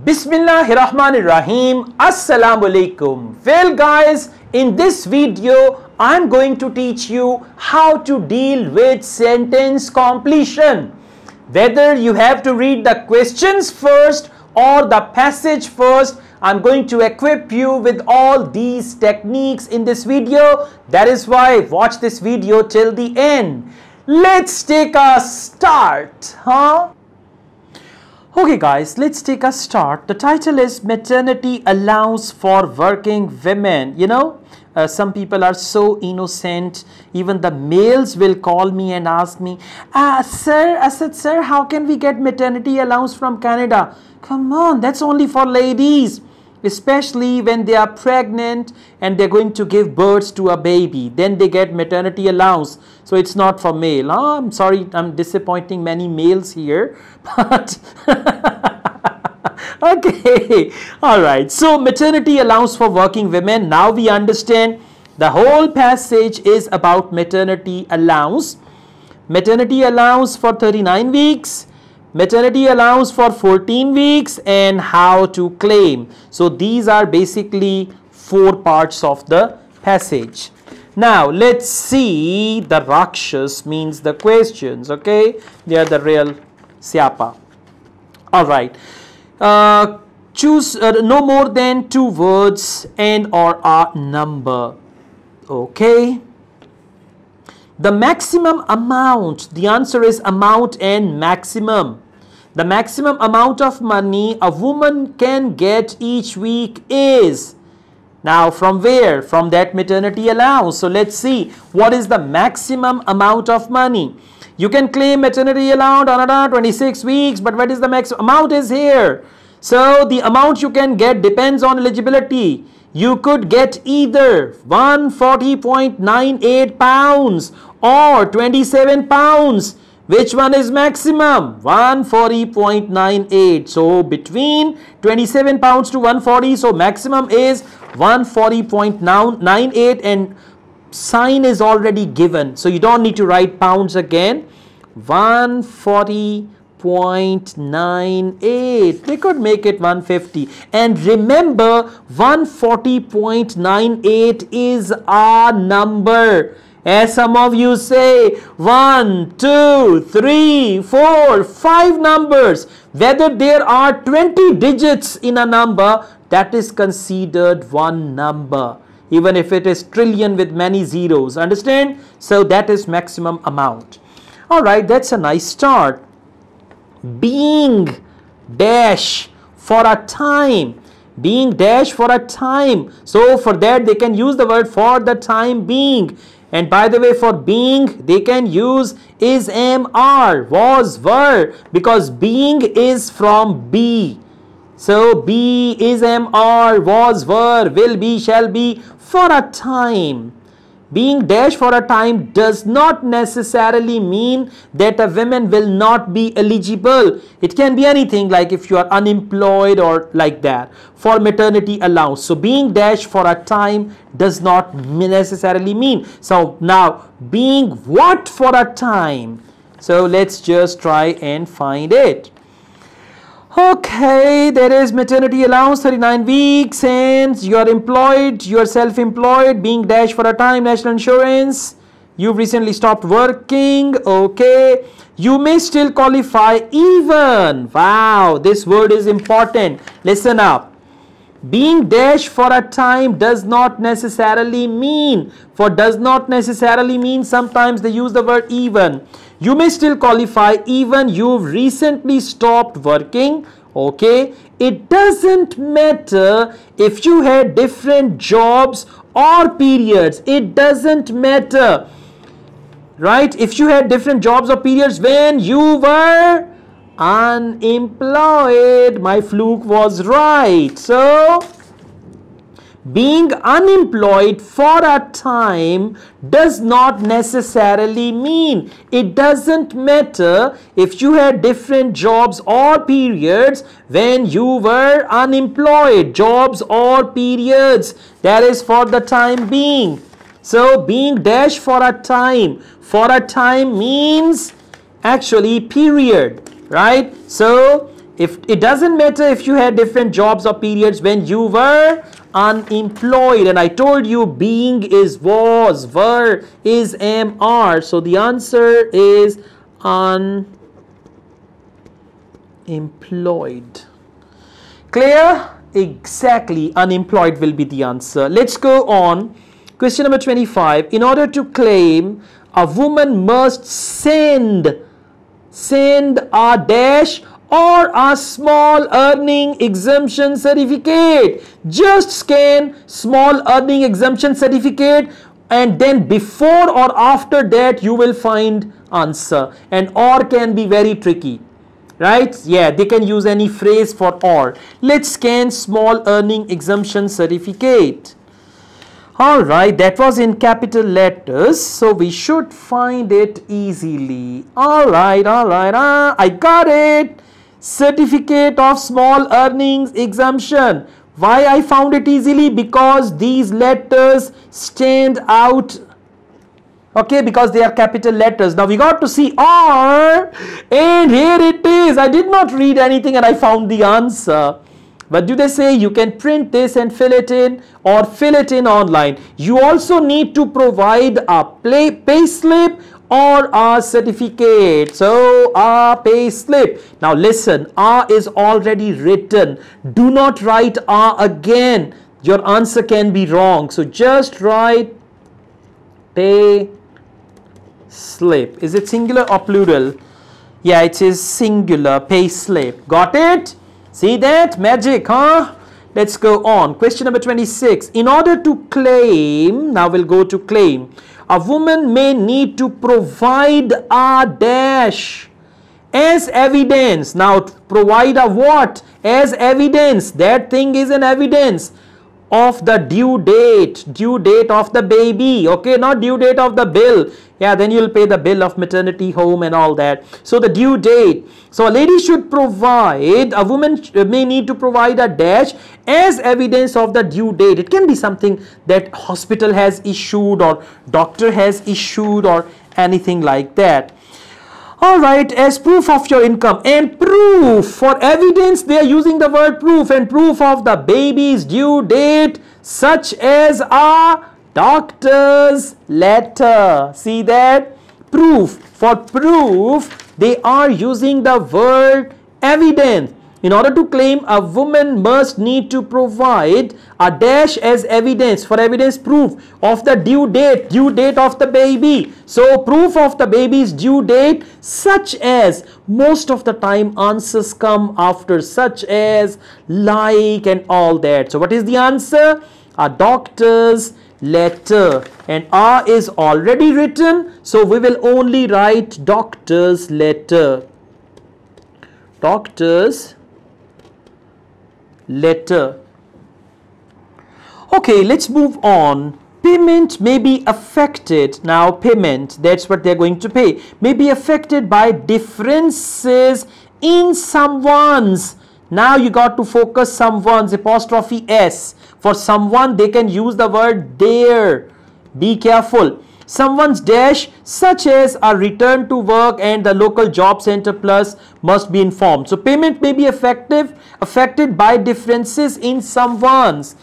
Bismillahirrahmanirrahim. Assalamu alaikum. Well guys, in this video I'm going to teach you how to deal with sentence completion. Whether you have to read the questions first or the passage first, I'm going to equip you with all these techniques in this video. That is why watch this video till the end. Let's take a start, Okay guys, let's take a start. The title is Maternity Allowance for Working Women. You know, some people are so innocent. Even the males will call me and ask me, sir, Asad sir, how can we get maternity allowance from Canada? Come on, that's only for ladies. Especially when they are pregnant and they're going to give birth to a baby. Then they get maternity allowance. So it's not for male. Oh, I'm sorry, I'm disappointing many males here. But okay, all right. So maternity allowance for working women. Now we understand the whole passage is about maternity allowance. Maternity allowance for 39 weeks. Maternity allowance for 14 weeks and how to claim. So these are basically 4 parts of the passage. Now let's see the Rakshas means the questions. Okay, they are the real Syapa. All right. Choose no more than 2 words and or a number. Okay. The maximum amount. The answer is amount and maximum. The maximum amount of money a woman can get each week is. Now from where? From that maternity allowance. So let's see what is the maximum amount of money. You can claim maternity allowance on 26 weeks, but what is the maximum amount is here. So the amount you can get depends on eligibility. You could get either 140.98 pounds or 27 pounds. Which one is maximum? 140.98. So between 27 pounds to 140. So maximum is 140.98 and sign is already given. So you don't need to write pounds again. 140.98. They could make it 150. And remember, 140.98 is a number. As some of you say, 1, 2, 3, 4, 5 numbers. Whether there are 20 digits in a number, that is considered one number. Even if it is trillion with many zeros. Understand? So that is maximum amount. Alright, that's a nice start. Being dash for a time. Being dash for a time. So for that they can use the word for the time being. And by the way, for being, they can use is, am, are, was, were, because being is from be. So be, is, am, are, was, were, will be, shall be, for a time. Being dash for a time does not necessarily mean that a woman will not be eligible. It can be anything, like if you are unemployed or like that, for maternity allowance. So being dash for a time does not necessarily mean. So now being what for a time? So let's just try and find it. Okay, there is maternity allowance 39 weeks and you are employed, you are self-employed, being dash for a time, national insurance, you've recently stopped working. Okay, you may still qualify even. Wow, this word is important. Listen up. Being dash for a time does not necessarily mean. For does not necessarily mean, sometimes they use the word even. You may still qualify even you've recently stopped working. Okay, it doesn't matter if you had different jobs or periods. It doesn't matter, right? If you had different jobs or periods when you were unemployed. My fluke was right. So being unemployed for a time does not necessarily mean. It doesn't matter if you had different jobs or periods when you were unemployed. Jobs or periods, that is for the time being. So being dash for a time means actually period, right? So If it doesn't matter if you had different jobs or periods when you were unemployed, and I told you being is was, were is am, are. So the answer is unemployed. Clear? Exactly, unemployed will be the answer. Let's go on. Question number 25. In order to claim, a woman must send a dash or a small earning exemption certificate. Just scan small earning exemption certificate, and then before or after that you will find answer. And or can be very tricky. Right? Yeah, they can use any phrase for or. Let's scan small earning exemption certificate. Alright, that was in capital letters, so we should find it easily. Alright, I got it. Certificate of small earnings exemption. Why I found it easily? Because these letters stand out. Okay, because they are capital letters. Now we got to see R, and here it is. I did not read anything and I found the answer. But do they say you can print this and fill it in or fill it in online? You also need to provide a pay slip or a certificate. So a pay slip. Now listen, A is already written. Do not write A again. Your answer can be wrong. So just write pay slip. Is it singular or plural? Yeah, it is singular. Pay slip. Got it? See that? Magic, huh? Let's go on. Question number 26. In order to claim, now we'll go to claim. A woman may need to provide a dash as evidence. Now, provide a what? As evidence. That thing is an evidence of the due date of the baby. Okay, not due date of the bill. Yeah, then you'll pay the bill of maternity home and all that. So the due date. So a lady should provide, a woman may need to provide a dash as evidence of the due date. It can be something that hospital has issued or doctor has issued or anything like that. Alright, as proof of your income. And proof, for evidence they are using the word proof, and proof of the baby's due date such as a doctor's letter. See that? Proof. For proof they are using the word evidence. In order to claim, a woman must need to provide a dash as evidence. For evidence, proof of the due date of the baby. So proof of the baby's due date, such as, most of the time answers come after such as, like, and all that. So what is the answer? A doctor's letter. And A is already written, so we will only write doctor's letter. Doctor's letter. Okay, let's move on. Payment may be affected. Now payment, that's what they're going to pay, may be affected by differences in someone's. Now you got to focus someone's, apostrophe S. For someone they can use the word their. Be careful. Someone's dash, such as a return to work and the local job center plus must be informed. So payment may be affected by differences in someone's.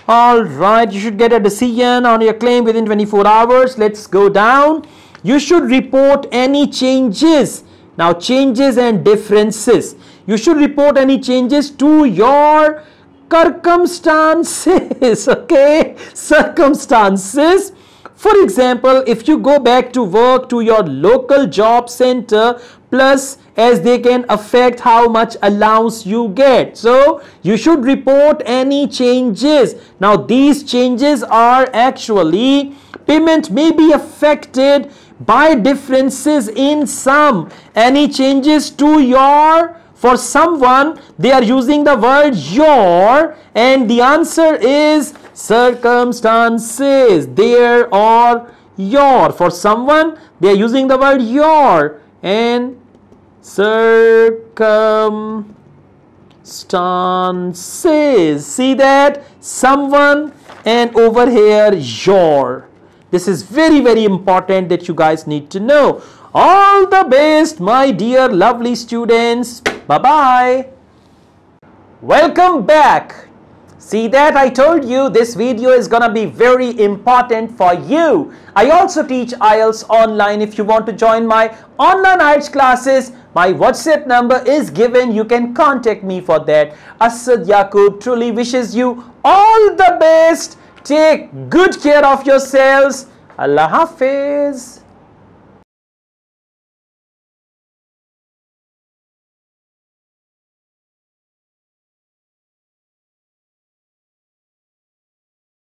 Alright, you should get a decision on your claim within 24 hours. Let's go down. You should report any changes. Now changes and differences. You should report any changes to your circumstances. Okay, circumstances. For example, if you go back to work to your local job center, plus as they can affect how much allowance you get. So you should report any changes. Now these changes are actually, payment may be affected by differences in some. Any changes to your, for someone they are using the word your, and the answer is circumstances, their or your. For someone they are using the word your, and circumstances. See that? Someone, and over here your. This is very, very important that you guys need to know. All the best, my dear lovely students. Bye-bye. Welcome back. See that I told you this video is gonna be very important for you. I also teach IELTS online. If you want to join my online IELTS classes, my WhatsApp number is given. You can contact me for that. Asad Yaqub truly wishes you all the best. Take good care of yourselves. Allah Hafiz.